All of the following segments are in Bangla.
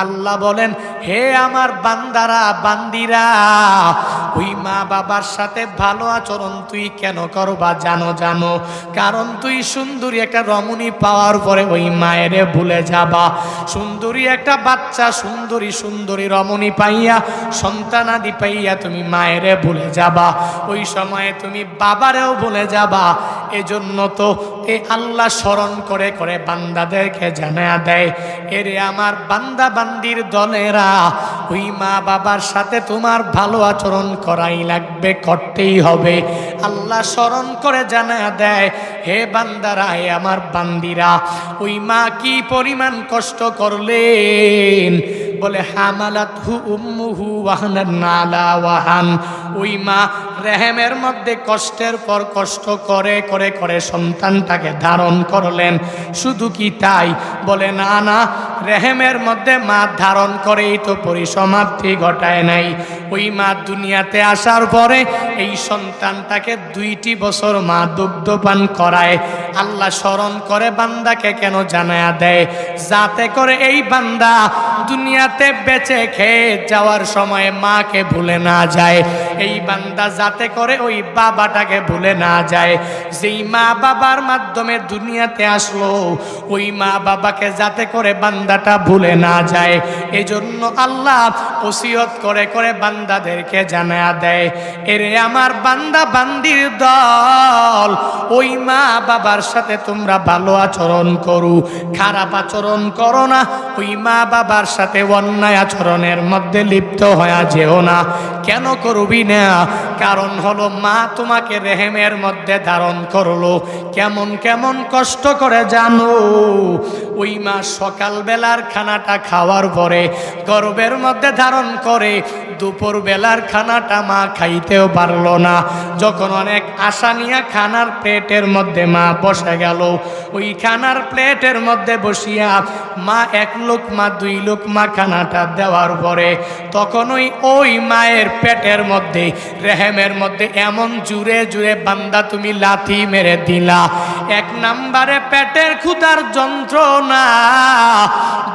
আল্লাহ বলেন, হে আমার বান্দারা বান্দিরা, ওই মা বাবার সাথে ভালো আচরণ তুই কেন করবা জানো? কারণ তুই সুন্দরী একটা রমণী পাওয়ার পরে ওই মায়ের ভুলে যাবা। সুন্দরী একটা বাচ্চা, সুন্দরী রমণী পাইয়া, সন্তানাদি পাইয়া তুমি মায়ের ভুলে যাবা। ওই সময়ে তুমি বাবারেও ভুলে যাবা। এজন্য তো এ আল্লাহ স্মরণ করে করে বান্দাদেরকে জানা দেয়, এরে আমার বান্দা বান্দির দলেরা, ওই মা বাবার সাথে তোমার ভালো আচরণ করাই লাগবে, করতেই হবে। আল্লাহ স্মরণ করে জানা দেয়, হে বান্দারা, হে আমার বান্দিরা, ওই মা কি পরিমাণ কষ্ট করলেন। বলে হামালাতহু উম্মুহু ওয়াহানান আলা ওয়াহান। ওই মা রেহেমের মধ্যে কষ্টের পর কষ্ট করে করে করে সন্তানটাকে ধারণ করলেন। শুধু কি তাই? বলে না, রেহেমের মধ্যে মা ধারণ করেই তো পরিসমাপ্তি ঘটায় নাই। ওই মা দুনিয়াতে আসার পরে এই সন্তানটাকে 2টি বছর মা দুগ্ধপান করায়। আল্লাহ স্মরণ করে বান্দাকে কেন জানায়া দেয়? যাতে করে এই বান্দা দুনিয়াতে বেঁচে খেয়ে যাওয়ার সময় মাকে ভুলে না যায়। এই বান্দা যাতে করে ওই বাবাটাকে ভুলে না যায়। যেই মা বাবার মাধ্যমে দুনিয়াতে আসলো, ওই মা বাবাকে যাতে করে বান্দাটা ভুলে না যায়। এজন্য আল্লাহ ওসিয়ত করে করে বান্দাদেরকে জানায়া দেয়, এরে আমার বান্দা বান্দির দল, ওই মা বাবার সাথে তোমরা ভালো আচরণ করো, খারাপ আচরণ করো না। ওই মা বাবার সাথে অন্যায় আচরণের মধ্যে লিপ্ত হয়ে যেও না। কেন করবি না? কারণ হলো মা তোমাকে রেহেমের মধ্যে ধারণ করলো, কেমন কেমন কষ্ট করে জানো? ওই মা সকালবেলার খানাটা খাওয়ার পরে গর্ভের মধ্যে ধারণ করে, দুপুর বেলার খানাটা মা খাইতেও পারলো না। যখন অনেক আশা নিয়ে খানার প্লেটের মধ্যে মা বসে গেল, ওই খানার প্লেটের মধ্যে বসিয়া মা 1 লোকমা 2 লোকমা খানাটা দেওয়ার পরে তখন ওই মায়ের পেটের মধ্যে রেহেমের মধ্যে এমন জুড়ে জুড়ে বান্দা তুমি লাথি মেরে দিলা। 1 নম্বরে পেটের ক্ষুধার যন্ত্রণা,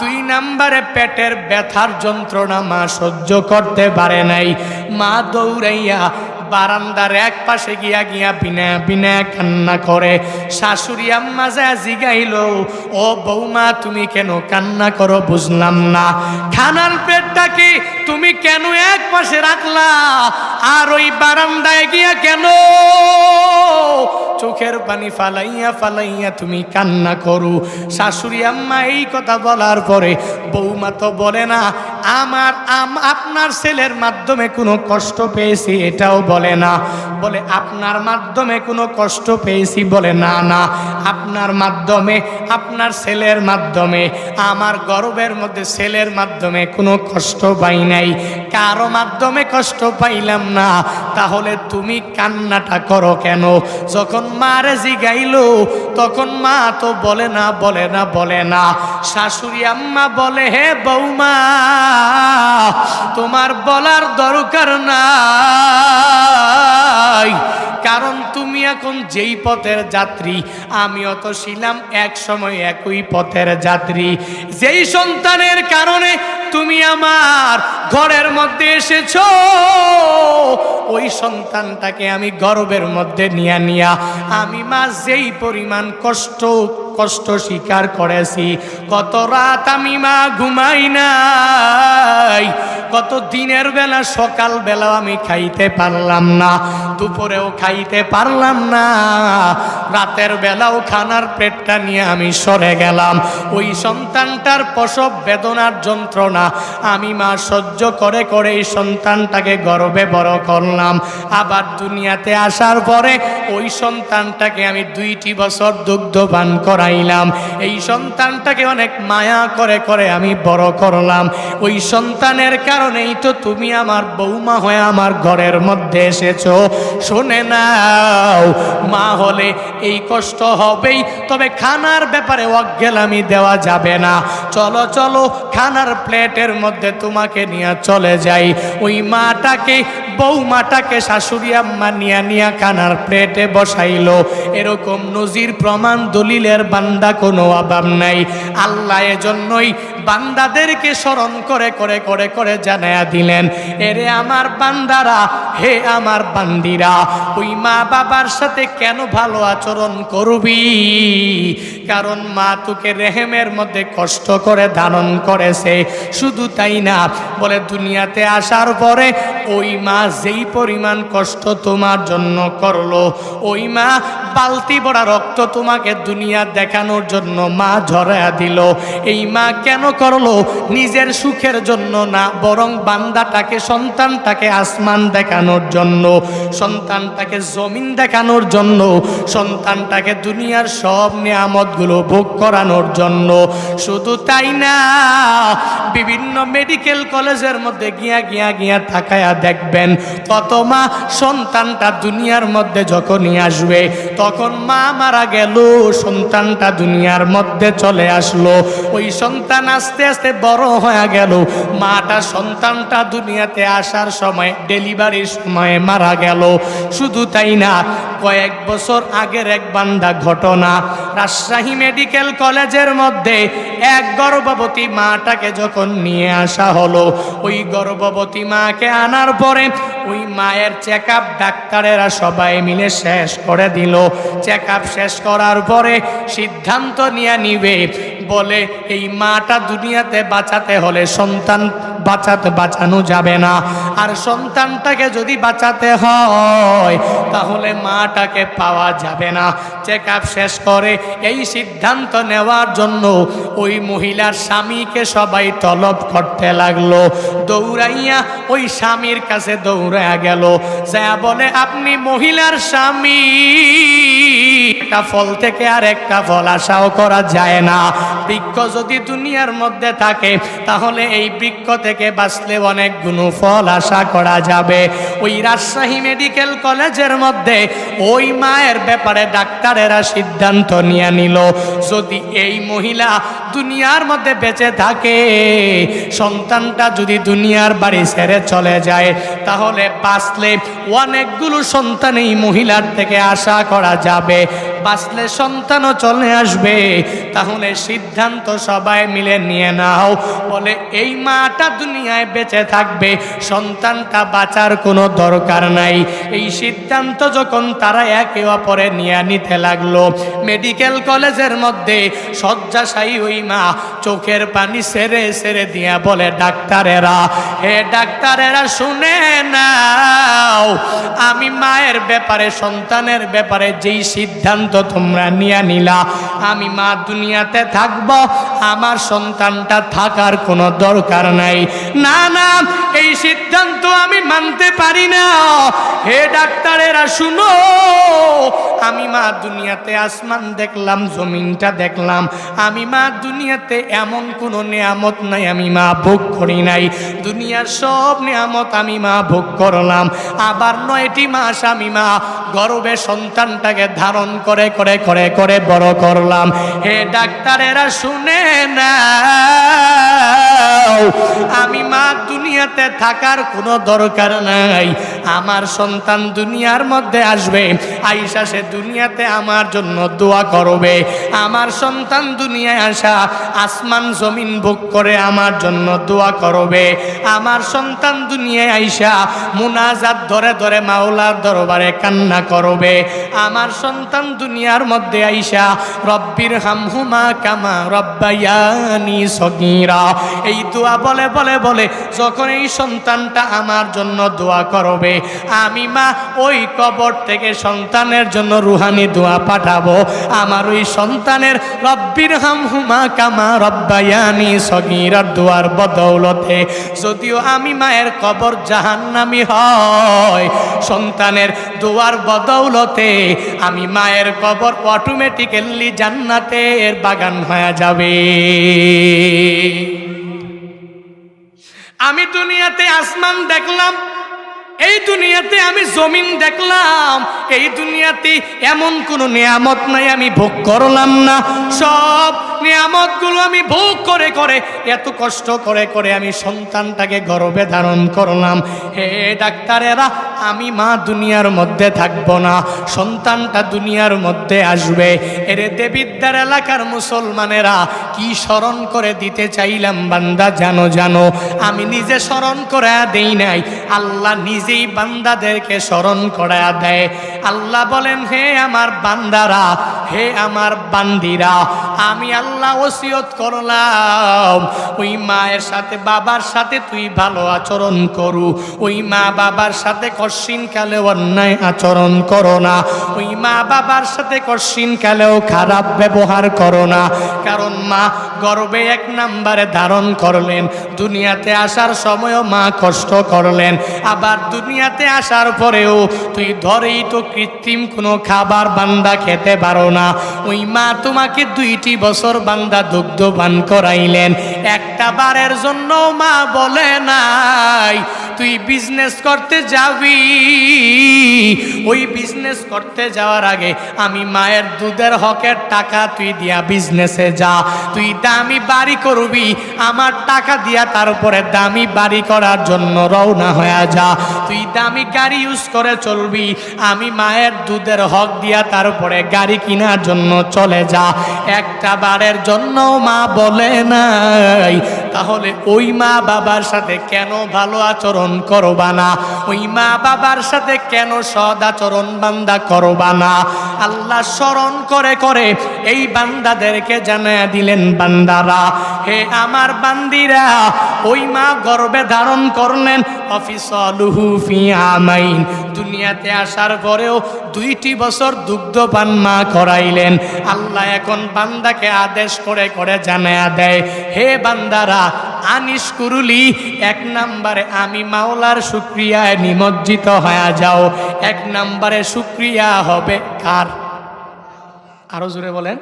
2 নম্বরে পেটের ব্যথার যন্ত্রণা মা সহ্য করতে পারে নাই। মা দৌড়াইয়া বারান্দার এক পাশে গিয়া বিনা বিনা কান্না করে। শাশুড়ি আম্মা যা জিগাইল, ও বৌমা তুমি কেন কান্না করো? বুঝলাম না, খানার পেটটা কি তুমি কেন এক পাশে রাখলা আর ওই বারান্দায় গিয়া কেন চোখের পানি ফালাইয়া ফালাইয়া তুমি কান্না করো? শাশুড়ি আম্মা এই কথা বলার পরে বৌমা তো বলে না আপনার ছেলের মাধ্যমে কোনো কষ্ট পেয়েছি, এটাও বলে না। বলে আপনার মাধ্যমে কোনো কষ্ট পেয়েছি? বলে না, আপনার মাধ্যমে, আপনার ছেলের মাধ্যমে, আমার গর্ভের মধ্যে ছেলের মাধ্যমে কোনো কষ্ট পাই নাই, কারো মাধ্যমে কষ্ট পাইলাম না। তাহলে তুমি কান্নাটা করো কেন? যখন মারে জিগাইল তখন মা তো বলে না। শাশুড়ি আম্মা বলে, হে বৌমা তোমার বলার দরকার নাই, কারণ তুমি এখন যেই পথের যাত্রী, আমিও তো ছিলাম এক সময় একই পথের যাত্রী। যেই সন্তানের কারণে তুমি আমার ঘরের মধ্যে এসেছো, ওই সন্তানটাকে আমি গর্ভের মধ্যে নিয়া আমি মা যেই পরিমাণ কষ্ট স্বীকার করেছি, কত রাত আমি মা ঘুমাই নাই, কত দিনের বেলা সকাল বেলা আমি খাইতে পারলাম না, দুপুরেও খাইতে পারলাম না, রাতের বেলাও খানার পেটটা নিয়ে আমি সরে গেলাম। ওই সন্তানটার প্রসব বেদনার যন্ত্রণা আমি মা সহ্য করে করে এই সন্তানটাকে গর্ভে বড় করলাম। আবার দুনিয়াতে আসার পরে ওই সন্তানটাকে আমি 2টি বছর দুগ্ধপান করাইলাম। এই সন্তানটাকে অনেক মায়া করে করে আমি বড় করলাম। ওই সন্তানের কারণেই তো তুমি আমার বৌমা হয়ে আমার ঘরের মধ্যে এসেছো। শুনে নাও, মা হলে এই কষ্ট হবেই, তবে খানার ব্যাপারে অজ্ঞালামি দেওয়া যাবে না। চলো চলো খানার প্লেটের মধ্যে তোমাকে নিয়ে চলে যাই। ওই মাটাকে, বৌমাটাকে শাশুড়ি আম্মা নিয়া খানার প্লেটে বসাইলো। এরকম নজির প্রমাণ দলিলের বান্দা কোনো অভাব নাই। আল্লাহ এজন্যই বান্দাদেরকে স্মরণ করে করে করে করে জানায়া দিলেন, এরে আমার বান্দারা, হে আমার বান্দিরা, ওই মা বাবার সাথে কেন ভালো আচরণ করবি? কারণ মা তোকে রেহেমের মধ্যে কষ্ট করে ধারণ করেছে। শুধু তাই না, বলে দুনিয়াতে আসার পরে ওই মা যেই পরিমাণ কষ্ট তোমার জন্য করলো, ওই মা বালতি ভরা রক্ত তোমাকে দুনিয়া দেখানোর জন্য মা ঝরায়া দিল। এই মা কেন করলো? নিজের সুখের জন্য না, বরং বান্দাটাকে, সন্তানটাকে আসমান দেখানোর জন্য, সন্তানটাকে জমিন দেখানোর জন্য, সন্তানটাকে দুনিয়ার সব নিয়ামতগুলো ভোগ করানোর জন্য। শুধু তাই না, বিভিন্ন মেডিকেল কলেজের মধ্যে গিয়া গিয়া গিয়া তাকায়া দেখবেন, কত মা সন্তানটা দুনিয়ার মধ্যে যখনই আসবে, তখন মা মারা গেল, সন্তানটা দুনিয়ার মধ্যে চলে আসলো। ওই সন্তান আস্তে আস্তে বড় হয়ে গেল, মাটা সন্তানটা দুনিয়াতে আসার সময়, ডেলিভারির সময় মারা গেল। শুধু তাই না, কয়েক বছর আগের এক বান্দা ঘটনা, রাজশাহী মেডিকেল কলেজের মধ্যে এক গর্ভবতী মাটাকে যখন নিয়ে আসা হলো, ওই গর্ভবতী মাকে আনার পরে ওই মায়ের চেক আপ ডাক্তারেরা সবাই মিলে শেষ করে দিল। চেক আপ শেষ করার পরে সিদ্ধান্ত নিয়ে নিবে, বলে এই মাটা দুনিয়াতে বাঁচাতে হলে সন্তান বাঁচানো যাবে না, আর সন্তানটাকে যদি বাঁচাতে হয় তাহলে মাটাকে পাওয়া যাবে না। চেক আপ শেষ করে এই সিদ্ধান্ত নেওয়ার জন্য ওই মহিলার স্বামীকে সবাই তলব করতে লাগলো। দৌড়াইয়া ওই স্বামীর কাছে দৌড়াইয়া গেল, যা বলে, আপনি মহিলার স্বামী, একটা ফল থেকে আর একটা ফল আশাও করা যায় না। বৃক্ষ যদি দুনিয়ার মধ্যে থাকে তাহলে এই বৃক্ষ থেকে বাঁচলে অনেকগুলো ফল আশা করা যাবে। ওই রাজশাহী মেডিকেল কলেজের মধ্যে ওই মায়ের ব্যাপারে ডাক্তারেরা সিদ্ধান্ত নিয়ে নিল, যদি এই মহিলা দুনিয়ার মধ্যে বেঁচে থাকে, সন্তানটা যদি দুনিয়ার বাড়ি ছেড়ে চলে যায়, তাহলে বাঁচলে অনেকগুলো সন্তান এই মহিলার থেকে আশা করা যাবে, বাঁচলে সন্তানও চলে আসবে। তাহলে সিদ্ধান্ত সবাই মিলে নিয়ে নাও, বলে এই মাটা দুনিয়ায় বেঁচে থাকবে, সন্তানটা বাঁচার কোনো দরকার নাই। এই সিদ্ধান্ত যখন তারা একে অপরে নিয়ে নিতে লাগলো, মেডিকেল কলেজের মধ্যে শয্যাশায়ী ওই মা চোখের পানি সেরে সেরে দিয়া বলে, ডাক্তারেরা, হে ডাক্তারেরা, শুনে নাও, আমি মায়ের ব্যাপারে, সন্তানের ব্যাপারে যেই সিদ্ধান্ত তোমরা নিয়ে নিলা, আমি মা দুনিয়াতে থাকব, আমার সন্তানটা থাকার কোনো দরকার নাই। না না, এই সিদ্ধান্ত আমি মানতে পারি না। হে ডাক্তারেরা শুনো, আমি মা দুনিয়াতে আসমান দেখলাম, জমিনটা দেখলাম, আমি মা দুনিয়াতে এমন কোনো নিয়ামত নাই আমি মা ভোগ করি নাই। দুনিয়ার সব নিয়ামত আমি মা ভোগ করলাম, আবার 9টি মাস আমি মা গর্ভে সন্তানটাকে ধারণ করে করে করে করে বড় করলাম। হে ডাক্তারেরা শুনে নাও, আমি মা দুনিয়াতে থাকার কোনো দরকার নাই। আমার সন্তান দুনিয়ার মধ্যে আসবে, আইসা সে দুনিয়াতে আমার জন্য দোয়া করবে। আমার সন্তান দুনিয়ায় আসা আসমান জমিন ভোগ করে আমার জন্য দোয়া করবে। আমার সন্তান দুনিয়ায় আইসা মুনাজাত ধরে ধরে মাওলার দরবারে কান্না করবে। আমার সন্তান দুনিয়ার মধ্যে আইসা রব্বির হামহুমা কামা রব্বায়ানি সগীরা, এই দোয়া বলে বলে বলে যখন এই সন্তানটা আমার জন্য দোয়া করবে, আমি মা ওই কবর থেকে সন্তানের জন্য রুহানি দোয়া পাঠাবো। আমার ওই সন্তানের রব্বির হামহুমা কামা রব্বায়ানি সগীরার দোয়ার বদৌলতে, যদিও আমি মায়ের কবর জাহান্নামী হয়, সন্তানের দোয়ার বদৌলতে আমি মায়ের কবর অটোমেটিক্যালি জান্নাতের বাগান হয়ে যাবে। আমি দুনিয়াতে আসমান দেখলাম, এই দুনিয়াতে আমি জমিন দেখলাম, এই দুনিয়াতে এমন কোনো নিয়ামত নাই আমি ভোগ করলাম না। সব নিয়ামতগুলো আমি ভোগ করে করে, এত কষ্ট করে করে আমি সন্তানটাকে গর্ভে ধারণ করলাম। হে ডাক্তারেরা, আমি মা দুনিয়ার মধ্যে থাকবো না, সন্তানটা দুনিয়ার মধ্যে আসবে। এরে দেবিদ্বার এলাকার মুসলমানেরা কি স্মরণ করে দিতে চাইলাম বান্দা জানো জানো, আমি নিজে স্মরণ করে দেই নাই, আল্লাহ নিজেই বান্দাদেরকে স্মরণ করে দেয়। আল্লাহ বলেন, হে আমার বান্দারা, হে আমার বান্দিরা, আমি আল্লাহ ওসিয়ত করলাম ওই মায়ের সাথে বাবার সাথে তুই ভালো আচরণ করু, ওই মা বাবার সাথে কশিন কালেও অন্যায় আচরণ করো না, ওই মা বাবার সাথে কশিন কালেও খারাপ ব্যবহার করো না। কারণ মা গর্ভে এক নম্বরে ধারণ করলেন, দুনিয়াতে আসার সময়ও মা কষ্ট করলেন, আবার দুনিয়াতে আসার পরেও তুই ধরেই তো কৃত্রিম কোনো খাবার বান্দা খেতে পারো না। ওই মা তোমাকে 2টি বছর বান্দা দুগ্ধ পান করাইলেন, একটা বারের জন্য মা বলে নাই তুই বিজনেস করতে যাবি, ওই বিজনেস করতে যাওয়ার আগে আমি মায়ের দুধের হকের টাকা তুই দিয়া বিজনেসে যা, তুই দামি বাড়ি করবি আমার টাকা দিয়া, তারপরে দামি বাড়ি করার জন্য রওনা হয়ে যা, তুই দামি গাড়ি ইউজ করে চলবি, আমি মায়ের দুধের হক দিয়া তারপরে গাড়ি কেনার জন্য চলে যা। একটা বারের জন্য মা বলে নাই, তাহলে ওই মা বাবার সাথে কেন ভালো আচরণ করবা না, ওই মা বাবার সাথে কেন সদ আচরণ বান্দা করবা না? আল্লাহ স্মরণ করে করে এই বান্দাদেরকে জানায়া দিলেন, বান্দারা, হে আমার বান্দিরা, ওই মা গর্ভে ধারণ করলেন, অফিসলুহু ফি আমাইন, দুনিয়াতে আসার পরেও 2টি বছর দুগ্ধপান মা করাইলেন। আল্লাহ এখন বান্দাকে আদেশ করে করে জানায়া দেয়, হে বান্দারা, আনিস কুরুলি, 1 নম্বরে আমি মাওলার শুকরিয়ায় নিমজ্জিত হয়ে যাও। 1 নম্বরে শুকরিয়া হবে কার? আরো জোরে বলেন।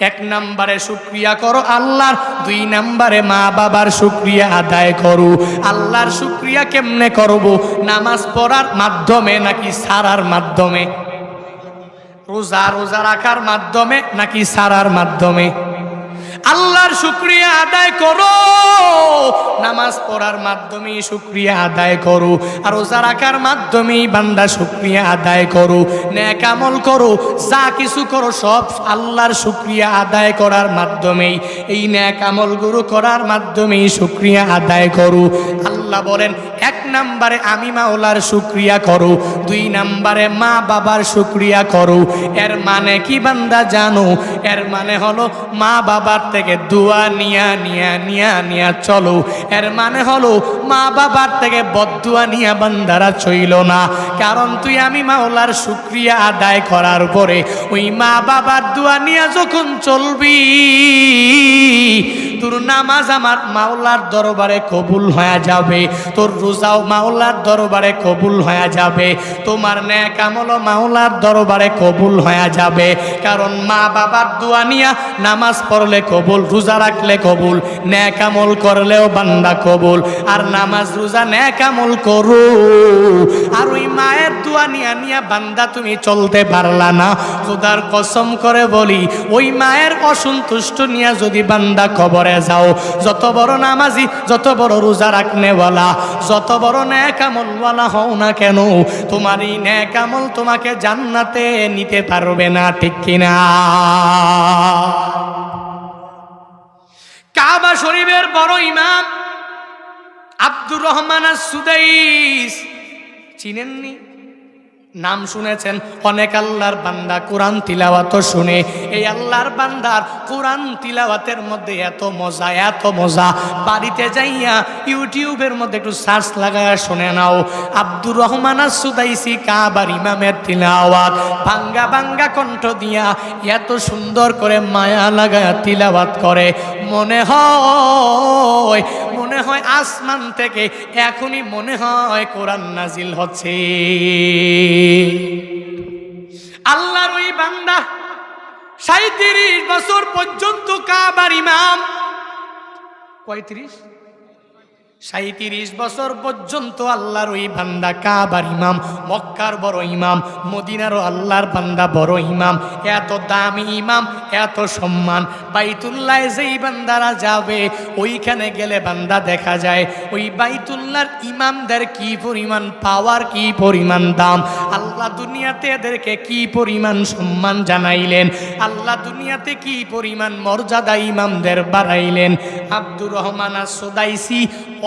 1 নম্বরে শুকরিয়া করো আল্লাহর, 2 নম্বরে মা বাবার শুকরিয়া আদায় করো। আল্লাহর শুকরিয়া কেমনে করব? নামাজ পড়ার মাধ্যমে নাকি সারার মাধ্যমে? রোজা রাখার মাধ্যমে নাকি সারার মাধ্যমে? আল্লাহর শুকরিয়া আদায় করো, নামাজ পড়ার মাধ্যমে শুকরিয়া আদায় করো, আর রোজা রাখার মাধ্যমে বান্দা শুকরিয়া আদায় করো, নেক আমল করো, যা কিছু করো সব আল্লাহর শুকরিয়া আদায় করার মাধ্যমেই, এই নেক আমলগুলো করার মাধ্যমেই শুকরিয়া আদায় করো। আল্লাহ বলেন, 1 নম্বরে আমি মাওলার শুকরিয়া করো, 2 নম্বরে মা বাবার শুকরিয়া করো। এর মানে কি বান্দা জানো? এর মানে হলো মা বাবার থেকে দোয়া নিয়া নিয়া নিয়া নিয়া চলো। এর মানে হলো মা বাবার থেকে বদদুয়া নিয়া বান্দারা চইল না। কারণ তুই আমি মাওলার শুকরিয়া আদায় করার পরে ওই মা বাবার দোয়া নিয়া যখন চলবি, তোর নামাজ আমার মাওলার দরবারে কবুল হয়ে যাবে, তোর রোজাও মাওলার দরবারে কবুল হয়ে যাবে, তোমার নেক আমলও মাওলার দরবারে কবুল হয়ে যাবে। কারণ মা বাবার দোয়া নিয়া নামাজ পড়লে কবুল, রোজা রাখলে কবুল, নেক আমল করলেও বান্দা কবুল। আর নামাজ রোজা নেক আমল করো, আর ওই মায়ের দোয়া নিয়া নিয়া বান্দা তুমি চলতে পারলা না, খোদার কসম করে বলি, ওই মায়ের অসন্তুষ্ট নিয়া যদি বান্দা কবরে যাও, যত বড় নামাজি, যত বড় রোজা রাখনেওয়ালা, যত বড় নেক আমলওয়ালা হও না কেন, তোমার এই নেক আমল তোমাকে জান্নাতে নিতে পারবে না, ঠিক কিনা? কাবা শরীফের বড় ইমাম আব্দুর রহমান আস-সুদাইস চিনেননি? নাম শুনেছেন অনেক। আল্লাহর বান্দা কোরআন তিলাওয়াত শুনে, এই আল্লাহর বান্দার কোরআন তিলাওয়াতের মধ্যে এত মজা, এত মজা, বাড়িতে যাইয়া ইউটিউবের মধ্যে একটু সার্চ লাগায়া শুনে নাও। আব্দুর রহমান আস-সুদাইসি কাবার ইমামের তিলাওয়াত ভাঙ্গা ভাঙ্গা কণ্ঠ দিয়া এত সুন্দর করে মায়া লাগায়া তিলাওয়াত করে, মনে হয় আসমান থেকে এখনই মনে হয় কোরআন নাজিল হচ্ছে। আল্লাহর ওই বান্দা 37 বছর পর্যন্ত কাবার ইমাম, 35 37 বছর পর্যন্ত আল্লাহর ওই বান্দা কাবার ইমাম, মক্কার বড় ইমাম, মদিনারও আল্লাহর বান্দা বড় ইমাম, এত দামি ইমাম, এত সম্মান। বাইতুল্লাহ যেই বান্দারা যাবে ওইখানে গেলে বান্দা দেখা যায় ওই বাইতুল্লাহর ইমামদের কি পরিমাণ পাওয়ার, কি পরিমাণ দাম। আল্লাহ দুনিয়াতে এদেরকে কি পরিমাণ সম্মান জানাইলেন, আল্লাহ দুনিয়াতে কি পরিমাণ মর্যাদা ইমামদের বাড়াইলেন। আব্দুর রহমান আস-সুদাইসি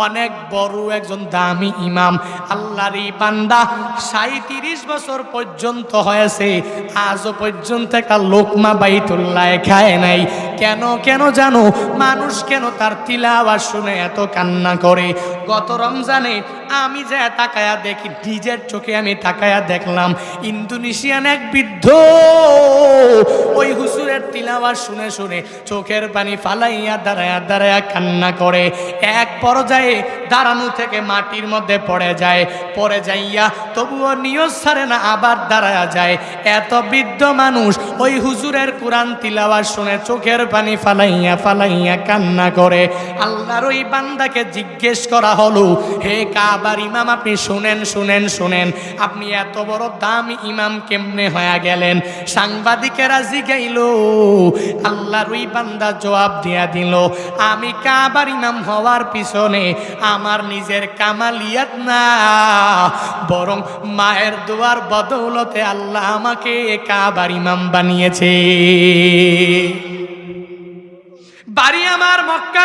অনেক বড় একজন দামি ইমাম, আল্লাহর এই বান্দা 37 বছর পর্যন্ত হয়েছে, আজও পর্যন্ত একটা লোকমা বাইতুল্লাহ খায় নাই। কেন জানো? মানুষ কেন তার তিলাওয়াত শুনে এত কান্না করে? গত রমজানে আমি যে তাকায়া দেখি, নিজের চোখে আমি তাকায়া দেখলাম ইন্দোনেশিয়ান এক বৃদ্ধ ওই হুজুরের তিলাওয়াত শুনে শুনে চোখের পানি ফালাইয়া দাঁড়ায়া কান্না করে। এক পর্যায়ে দাঁড়ানো থেকে মাটির মধ্যে পড়ে যাইয়া তবুও নিয়ত ছাড়ে না, আবার দাঁড়ায়া যায়। এত বৃদ্ধ মানুষ ওই হুজুরের কোরআন তিলাওয়াত শুনে চোখের পানি ফালাইয়া কান্না করে। আল্লাহর ওই বান্দাকে জিজ্ঞেস করা হলো, হে কাবার ইমাম, আপনি শুনেন, আপনি এত বড় দামি ইমাম কেমনে হয়ে গেলেন? সাংবাদিকেরা জিগাইল, আল্লাহর ওই বান্দা জবাব দিয়া দিল, আমি কাবার ইমাম হওয়ার পিছনে আমার নিজের কামালিয়াত না, বরং মায়ের দোয়ার বদৌলতে আল্লাহ আমাকে কাবার ইমাম বানিয়েছে। বাড়ি আমার মক্কা।